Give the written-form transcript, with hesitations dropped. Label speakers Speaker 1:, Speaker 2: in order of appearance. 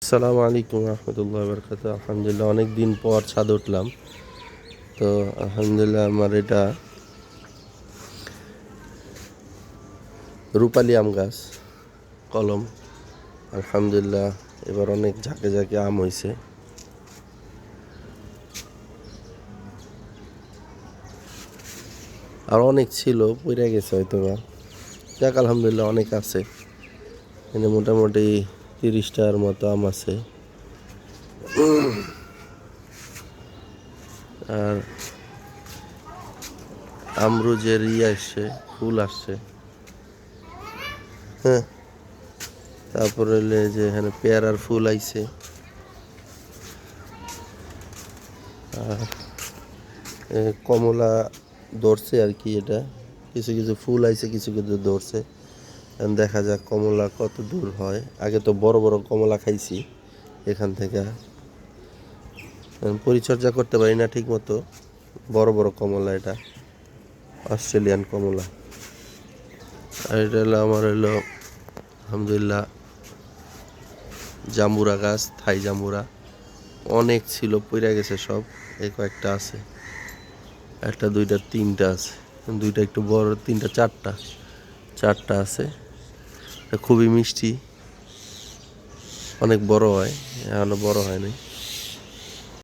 Speaker 1: আসসালামু আলাইকুম রহমতুল্লাহ বরকাত। আলহামদুলিল্লাহ অনেক দিন পর ছাদ উঠলাম। তো আলহামদুলিল্লাহ আমার এটা রূপালি আম গাছ কলম। আলহামদুলিল্লাহ এবার অনেক ঝাঁকে ঝাঁকে আম হয়েছে। আর অনেক ছিল পড়ে গেছে হয়তো বা। যাক আলহামদুলিল্লাহ অনেক আছে, এখানে মোটামুটি 30টার মতো আম আছে। আর আমরুজের আসছে, ফুল আসছে। হ্যাঁ, তারপরে হলে যে এখানে পেয়ারার ফুল আইছে। আর কমলা ধরছে আর কি, এটা কিছু কিছু ফুল আইছে, কিছু কিছু ধরছে। এখন দেখা যাক কমলা কত দূর হয়। আগে তো বড় বড় কমলা খাইছি এখান থেকে, পরিচর্যা করতে পারি না ঠিক মতো। বড় বড় কমলা, এটা অস্ট্রেলিয়ান কমলা। আর এটা হলো আমার আলহামদুলিল্লাহ জাম্বুরা গাছ, থাই জাম্বুরা। অনেক ছিল, পইরা গেছে সব। এই কয়েকটা আছে, একটা দুইটা তিনটা আছে, দুইটা একটু বড়, তিনটা চারটা আছে। এটা খুবই মিষ্টি, অনেক বড় হয়, এখনো বড় হয় নাই।